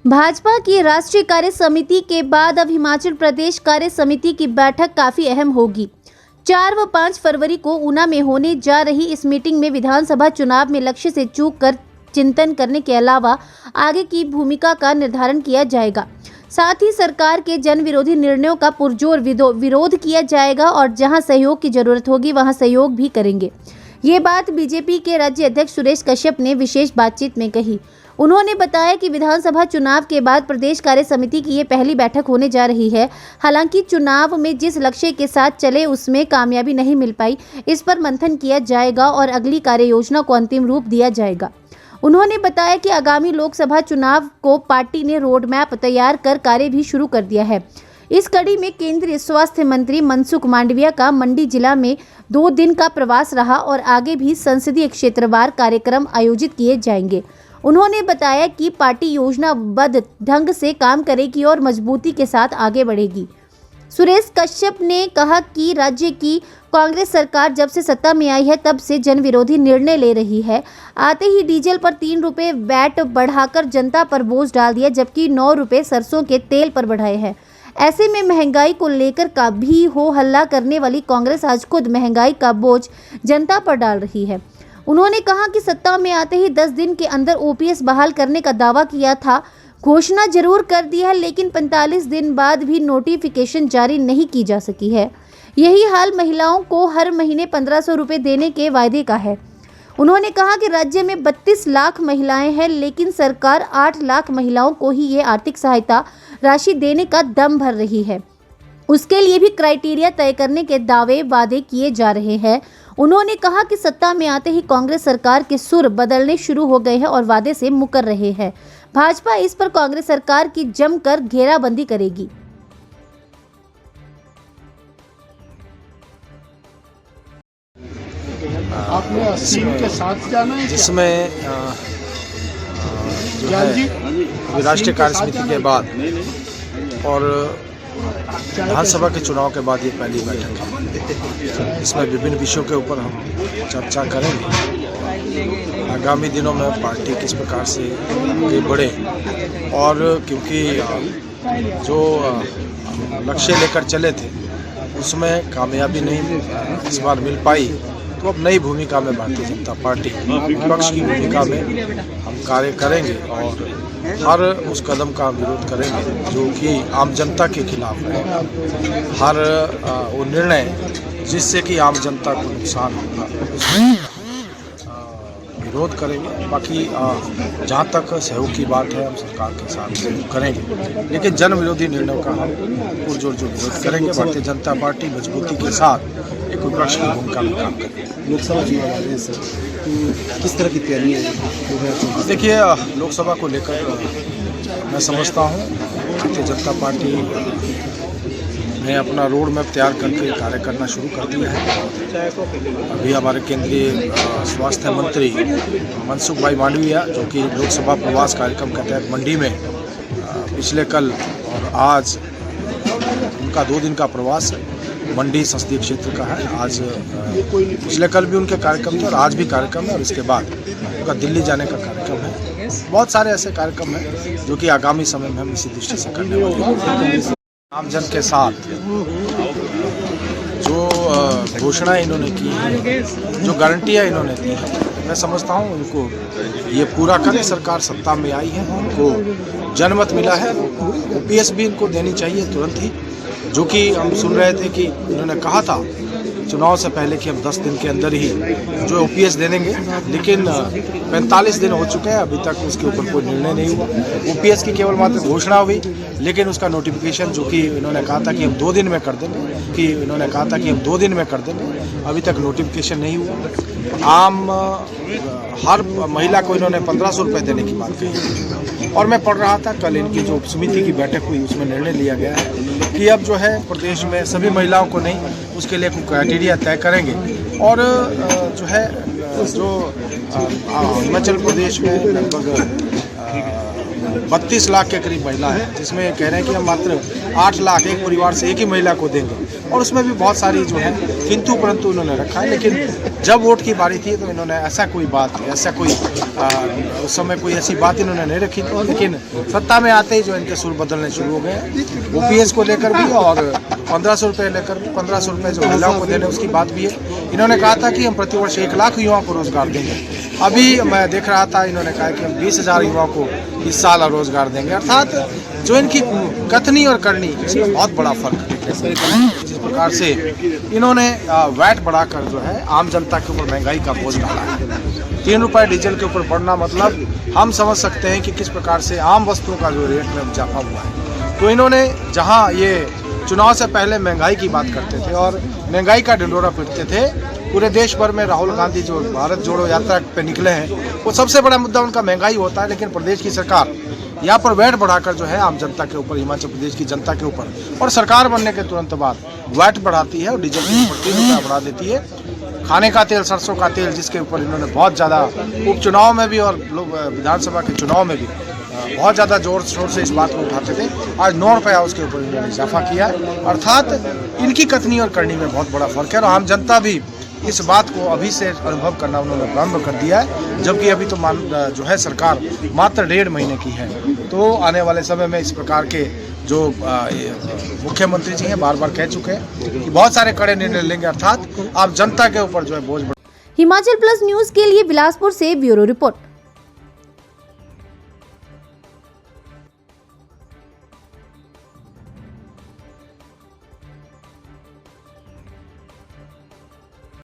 भाजपा की राष्ट्रीय कार्य समिति के बाद अब हिमाचल प्रदेश कार्य समिति की बैठक काफी अहम होगी। 4 व 5 फरवरी को ऊना में होने जा रही इस मीटिंग में विधानसभा चुनाव में लक्ष्य से चूक कर चिंतन करने के अलावा आगे की भूमिका का निर्धारण किया जाएगा। साथ ही सरकार के जन विरोधी निर्णयों का पुरजोर विरोध किया जाएगा और जहां सहयोग की जरूरत होगी वहां सहयोग भी करेंगे। ये बात बीजेपी के राज्य अध्यक्ष सुरेश कश्यप ने विशेष बातचीत में कही। उन्होंने बताया कि विधानसभा चुनाव के बाद प्रदेश कार्य समिति की ये पहली बैठक होने जा रही है। हालांकि चुनाव में जिस लक्ष्य के साथ चले उसमें कामयाबी नहीं मिल पाई, इस पर मंथन किया जाएगा और अगली कार्य योजना को अंतिम रूप दिया जाएगा। उन्होंने बताया कि आगामी लोकसभा चुनाव को पार्टी ने रोड मैप तैयार कर कार्य भी शुरू कर दिया है। इस कड़ी में केंद्रीय स्वास्थ्य मंत्री मनसुख मांडविया का मंडी जिला में 2 दिन का प्रवास रहा और आगे भी संसदीय क्षेत्रवार कार्यक्रम आयोजित किए जाएंगे। उन्होंने बताया कि पार्टी योजनाबद्ध ढंग से काम करेगी और मजबूती के साथ आगे बढ़ेगी। सुरेश कश्यप ने कहा कि राज्य की कांग्रेस सरकार जब से सत्ता में आई है तब से जन विरोधी निर्णय ले रही है। आते ही डीजल पर 3 रुपये वैट बढ़ाकर जनता पर बोझ डाल दिया, जबकि 9 रुपये सरसों के तेल पर बढ़ाए हैं। ऐसे में महंगाई को लेकर का भी हो हल्ला करने वाली कांग्रेस आज खुद महंगाई का बोझ जनता पर डाल रही है। उन्होंने कहा कि सत्ता में आते ही 10 दिन के अंदर ओपीएस बहाल करने का दावा किया था, घोषणा जरूर कर दी है, लेकिन 45 दिन बाद भी नोटिफिकेशन जारी नहीं की जा सकी है। यही हाल महिलाओं को हर महीने 1500 रुपये देने के वायदे का है। उन्होंने कहा कि राज्य में 32 लाख महिलाएं हैं, लेकिन सरकार 8 लाख महिलाओं को ही ये आर्थिक सहायता राशि देने का दम भर रही है। उसके लिए भी क्राइटेरिया तय करने के दावे वादे किए जा रहे हैं। उन्होंने कहा कि सत्ता में आते ही कांग्रेस सरकार के सुर बदलने शुरू हो गए हैं और वादे से मुकर रहे हैं। भाजपा इस पर कांग्रेस सरकार की जमकर घेराबंदी करेगी। आपने टीम के साथ जाना है, जिसमें राष्ट्रीय कार्य समिति के बाद और विधानसभा के चुनाव के बाद ये पहली बैठक है। इसमें विभिन्न विषयों के ऊपर हम चर्चा करेंगे। आगामी दिनों में पार्टी किस प्रकार से आगे बढ़े, और क्योंकि जो लक्ष्य लेकर चले थे उसमें कामयाबी नहीं इस बार मिल पाई, तो अब नई भूमिका में भारतीय जनता पार्टी विपक्ष की भूमिका में हम कार्य करेंगे और हर उस कदम का विरोध करेंगे जो कि आम जनता के खिलाफ है। हर वो निर्णय जिससे कि आम जनता को नुकसान होगा उसका विरोध करेंगे। बाकी जहाँ तक सहयोग की बात है हम सरकार के साथ सहयोग करेंगे, लेकिन जन विरोधी निर्णयों का हम पुरजोर जो विरोध करेंगे। भारतीय जनता पार्टी मजबूती के साथ एक विपक्ष की भूमिका में काम करेगी। लोकसभा चुनाव आ रहे हैं सर, तो किस तरह की तैयारी है? देखिए, लोकसभा को लेकर मैं समझता हूँ भारतीय जनता पार्टी ने अपना रोड मैप तैयार करके कार्य करना शुरू कर दिया है। अभी हमारे केंद्रीय स्वास्थ्य मंत्री मनसुख भाई मांडविया, जो कि लोकसभा प्रवास कार्यक्रम के तहत मंडी में पिछले कल और आज उनका 2 दिन का प्रवास है। मंडी संसदीय क्षेत्र का है। आज पिछले कल भी उनके कार्यक्रम थे और आज भी कार्यक्रम है, और इसके बाद उनका दिल्ली जाने का कार्यक्रम है। बहुत सारे ऐसे कार्यक्रम हैं जो कि आगामी समय में हम इसी दृष्टि से करने वाले हैं। आम जन के साथ जो घोषणाएं इन्होंने की हैं, जो गारंटियां इन्होंने दी हैं, मैं समझता हूं उनको ये पूरा करें। सरकार सत्ता में आई है, उनको जनमत मिला है, ओपीएस भी इनको देनी चाहिए तुरंत ही। जो कि हम सुन रहे थे कि इन्होंने कहा था चुनाव से पहले कि हम 10 दिन के अंदर ही जो ओपीएस दे देंगे, लेकिन 45 दिन हो चुके हैं, अभी तक उसके ऊपर कोई निर्णय नहीं हुआ। ओपीएस की केवल मात्र घोषणा हुई, लेकिन उसका नोटिफिकेशन जो कि इन्होंने कहा था कि हम 2 दिन में कर देंगे, अभी तक नोटिफिकेशन नहीं हुआ। आम हर महिला को इन्होंने 1500 रुपये देने की बात कही, और मैं पढ़ रहा था कल इनकी जो समिति की बैठक हुई उसमें निर्णय लिया गया है कि अब जो है प्रदेश में सभी महिलाओं को नहीं, उसके लिए कुछ क्राइटेरिया तय करेंगे। और जो है जो हिमाचल प्रदेश में लगभग 32 लाख के करीब महिला है, जिसमें कह रहे हैं कि हम मात्र 8 लाख एक परिवार से एक ही महिला को देंगे, और उसमें भी बहुत सारी जो है किंतु परंतु इन्होंने रखा है। लेकिन जब वोट की बारी थी तो इन्होंने ऐसा कोई बात, ऐसा कोई उस समय कोई ऐसी बात इन्होंने नहीं रखी थी, लेकिन सत्ता में आते ही जो इनके सुर बदलने शुरू हो गए। OPS को लेकर भी और 1500 रुपये लेकर भी, 1500 रुपये जो महिलाओं को देने उसकी बात भी है। इन्होंने कहा था कि हम प्रतिवर्ष 1 लाख युवाओं को रोजगार देंगे। अभी मैं देख रहा था, इन्होंने कहा कि हम 20,000 युवाओं को इस साल रोजगार देंगे। अर्थात जो इनकी कथनी और करनी, इसमें बहुत बड़ा फर्क है। जिस प्रकार से इन्होंने वैट बढ़ाकर जो है आम जनता के ऊपर महंगाई का बोझ डाला है। 3 रुपये डीजल के ऊपर बढ़ना, मतलब हम समझ सकते हैं कि किस प्रकार से आम वस्तुओं का जो रेट में इजाफा हुआ है। तो इन्होंने जहां ये चुनाव से पहले महंगाई की बात करते थे और महंगाई का ढिंढोरा पीटते थे, पूरे देश भर में राहुल गांधी जो भारत जोड़ो यात्रा पे निकले हैं, वो सबसे बड़ा मुद्दा उनका महंगाई होता है। लेकिन प्रदेश की सरकार यहाँ पर वैट बढ़ाकर जो है आम जनता के ऊपर, हिमाचल प्रदेश की जनता के ऊपर, और सरकार बनने के तुरंत बाद वैट बढ़ाती है और डीजल के ऊपर 3 रुपया बढ़ा देती है। खाने का तेल, सरसों का तेल, जिसके ऊपर इन्होंने बहुत ज़्यादा उपचुनाव में भी और विधानसभा के चुनाव में भी बहुत ज़्यादा जोर शोर से इस बात को उठाते थे, आज 9 रुपया उसके ऊपर इन्होंने इजाफा किया है। अर्थात इनकी कथनी और करनी में बहुत बड़ा फर्क है, और आम जनता भी इस बात को अभी से अनुभव करना उन्होंने प्रारंभ कर दिया है, जबकि अभी तो जो है सरकार मात्र 1.5 महीने की है। तो आने वाले समय में इस प्रकार के जो मुख्यमंत्री जी हैं बार बार कह चुके हैं कि बहुत सारे कड़े निर्णय लेंगे, अर्थात आप जनता के ऊपर जो है बोझ। हिमाचल प्लस न्यूज के लिए बिलासपुर से ब्यूरो रिपोर्ट।